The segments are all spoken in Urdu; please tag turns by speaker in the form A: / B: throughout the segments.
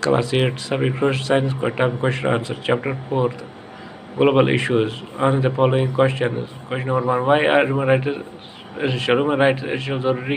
A: Class 8 Subject Social Science Topic Question Answer Chapter 4 Global Issues. Answer the following questions. Question number 1. Why are human rights essential? Human rights essential ضروری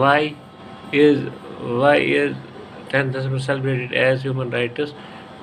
A: Why is 10th December celebrated as Human Rights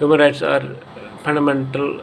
A: Human rights are fundamental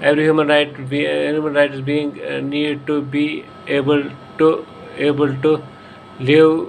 A: Every human right is being need to be able to live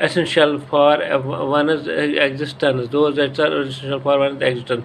A: essential for one's existence.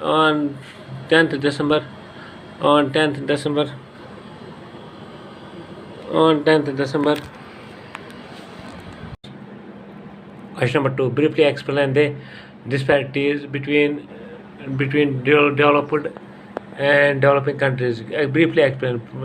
A: on 10th December Question number 2. Briefly explain the disparities between developed and developing countries. Briefly explain,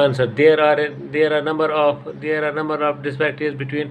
A: Answer: There are a number of disparities between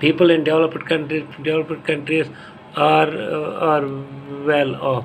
A: People in developed countries are well off.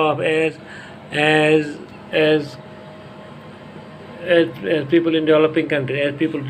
A: Off as people in developing countries, as people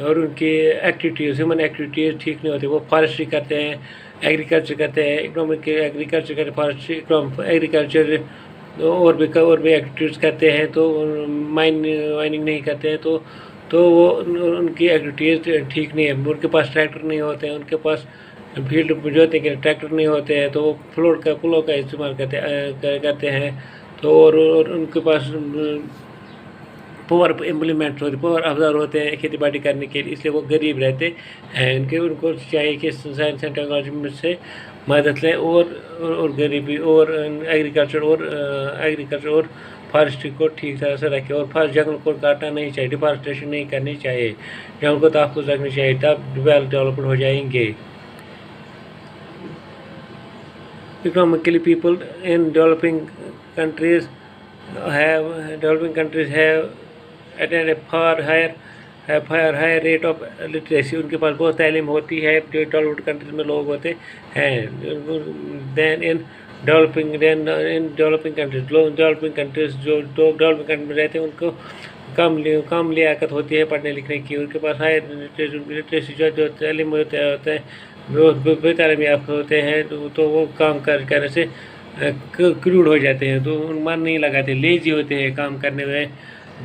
A: اور ان کی ایکٹیویٹیز ہیومن ایکٹیویٹیز ٹھیک نہیں ہوتی. وہ فارسٹری کرتے ہیں, ایگریکلچر کرتے ہیں, اکنامک ایگریکلچر کرتے ہیں, فارسٹری ایگریکلچر اور بھی ایکٹیویٹیز کرتے ہیں, تو مائننگ نہیں کرتے ہیں, تو وہ ان کی ایکٹیویٹیز ٹھیک نہیں ہے. ان کے پاس ٹریکٹر نہیں ہوتے ہیں, ان کے پاس فیلڈ جوتے کے ٹریکٹر نہیں ہوتے ہیں, تو وہ پلوں کا استعمال کرتے ہیں. تو اور ان کے پاس پور امپلیمنٹ ہوتے, پور افزار ہوتے ہیں کھیتی باڑی کرنے کے لیے, اس لیے وہ غریب رہتے ہیں. ان کو چاہیے کہ سائنس اینڈ ٹیکنالوجی میں سے مدد لیں اور غریبی اور ایگریکلچر اور فارسٹری کو ٹھیک طرح سے رکھے, اور جنگل کو کاٹنا نہیں چاہیے, ڈیفارسٹریشن نہیں کرنی چاہیے, جنگل کو تحفظ رکھنی چاہیے, تب ڈیولپمنٹ ہو جائیں گے. Economically, people in developing countries have attained a far higher rate of literacy. ان کے پاس بہت تعلیم ہوتی ہے جو ڈیولپڈ کنٹریز میں لوگ ہوتے ہیں then in developing countries. Developing countries جو ڈیولپنگ کنٹری میں رہتے ہیں ان کو کم لیاقت ہوتی ہے پڑھنے لکھنے کی. ان کے پاس ہائر لٹریسی جو تعلیم ہوتے ہیں وہ بے تعلیم یافتہ ہوتے ہیں, تو وہ کام کرنے سے کروڈ ہو جاتے ہیں, تو من نہیں لگاتے, لیزی ہوتے ہیں کام کرنے میں,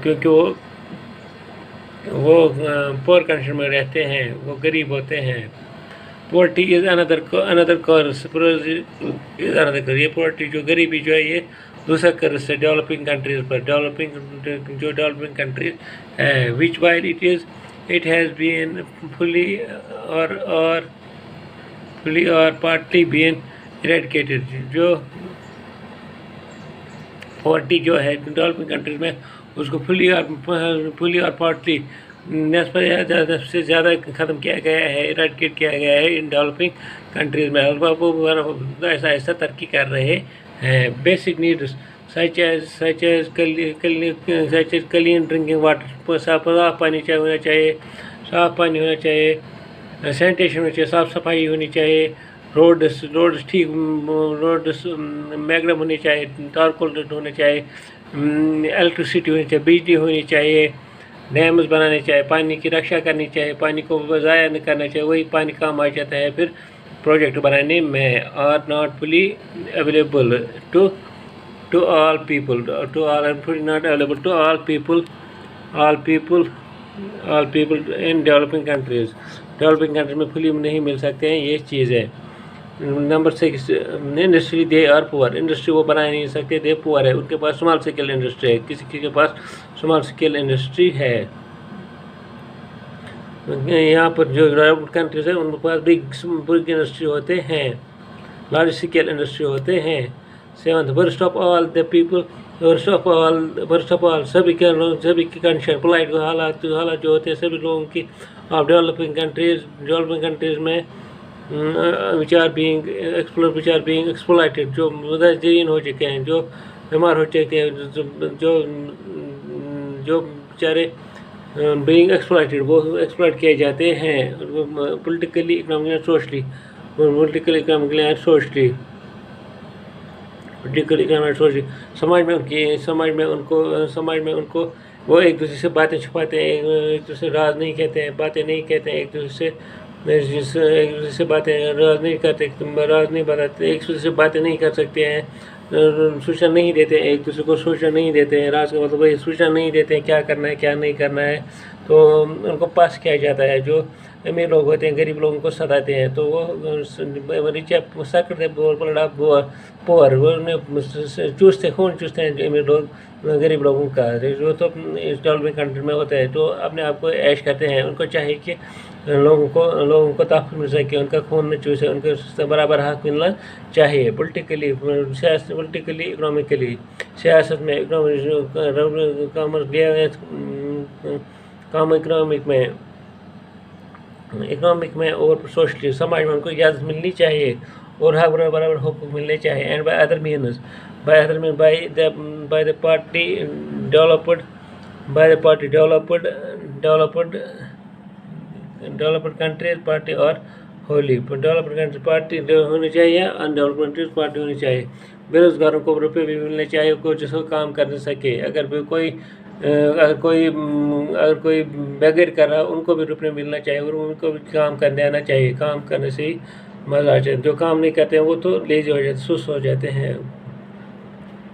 A: کیونکہ وہ پور کنڈیشن میں رہتے ہیں, وہ غریب ہوتے ہیں. پورٹی از اندر کورس. یہ پورٹی جو غریبی جو ہے یہ دوسرا قرض ہے ڈیولپنگ کنٹریز پر. ڈیولپنگ کنٹریز ہے وچ while it has been fully or partly been eradicated. جو پورٹی جو ہے ڈیولپنگ کنٹریز میں اس کو فلی اور پارٹلی نصف سے زیادہ ختم کیا گیا ہے, ایریڈیکیٹ کیا گیا ہے ان ڈیولپنگ کنٹریز میں. ایسا ایسا ترقی کر رہے ہیں. Basic needs such as clean drinking water, صاف پانی ہونا چاہیے, سینیٹیشن ہونا چاہیے, صاف صفائی ہونی چاہیے, روڈس ٹھیک, روڈس میگڈم ہونی چاہیے, ٹارکول ہونے چاہیے, الیکٹریسٹی ہونی چاہیے, بجلی ہونی چاہیے, ڈیمز بنانے چاہیے, پانی کی رکشا کرنی چاہیے, پانی کو ضائع نہیں کرنا چاہیے, وہی پانی کام آ جاتا ہے پھر پروجیکٹ بنانے میں. Are not fully available to all people, not available to all people in developing countries. Developing country میں فلی نہیں مل سکتے ہیں یہ چیزیں. نمبر 6 انڈسٹری دے آر پور. انڈسٹری وہ بنا نہیں سکتے, دے پور ہے, ان کے پاس اسمال اسکیل انڈسٹری ہے, کسی کے پاس اسمال اسکیل انڈسٹری ہے. یہاں پر جو ڈیولپڈ کنٹریز ہیں ان کے پاس بگ انڈسٹری ہوتے ہیں, لارج اسکیل انڈسٹری ہوتے ہیں. 7 worst of all سبھی کی کنڈیشن پولائٹ حالات جو ہوتے ہیں سبھی لوگوں کی آف ڈیولپنگ کنٹریز میں which are being exploited, جو متاثرین ہو چکے ہیں, جو بیمار ہو چکے ہیں, جو بیچارے being exploited, وہ ایکسپلائٹ کیے جاتے ہیں پولیٹیکلی اکنامکلی سوشلی. سماج میں ان کو وہ ایک دوسرے سے باتیں چھپاتے ہیں, ایک دوسرے سے راز نہیں کہتے ہیں, باتیں نہیں کہتے ہیں, ایک دوسرے سے باتیں راز نہیں کرتے, راز نہیں بتاتے, ایک دوسرے سے باتیں نہیں کر سکتے ہیں, سوچنا نہیں دیتے ہیں, ایک دوسرے کو سوچنا نہیں دیتے ہیں. راز کا مطلب وہی سوچنا نہیں دیتے ہیں کیا کرنا ہے کیا نہیں کرنا ہے, تو ان کو پاس کیا جاتا ہے. جو امیر لوگ ہوتے ہیں غریب لوگوں کو ستاتے ہیں, تو وہ سکڑتے پور, وہ خون چوستے ہیں جو امیر لوگ غریب لوگوں کا, جو تو اس ڈیولپنگ کنٹری میں ہوتا ہے, تو اپنے آپ کو عیش کرتے ہیں. ان کو چاہیے کہ لوگوں کو تحفظ مل سکے, ان کا خون نہ چوسے, ان کو برابر حق ملنا چاہیے. پولیٹیکلی اکنامکلی سیاست میں, اکنامک میں اور سوشلی سماج میں ان کو اجازت ملنی چاہیے اور برابر حقوق ملنے چاہیے. And by other means by the party developed countries, party اور ہولی ڈیولپڈ کنٹری پارٹی ہونی چاہیے، ان ڈیولپڈ کنٹریز پارٹی ہونی چاہیے. بیروزگاروں کو روپے بھی ملنے چاہیے جس کو کام کرنے سکے. اگر کوئی بیگری کر رہا ہے ان کو بھی روپے ملنا چاہیے اور ان کو بھی کام کرنے آنا چاہیے. کام کرنے سے ہی مزہ آ جائے. جو کام نہیں کرتے ہیں وہ تو لیزی ہو جاتے، سست ہو جاتے ہیں.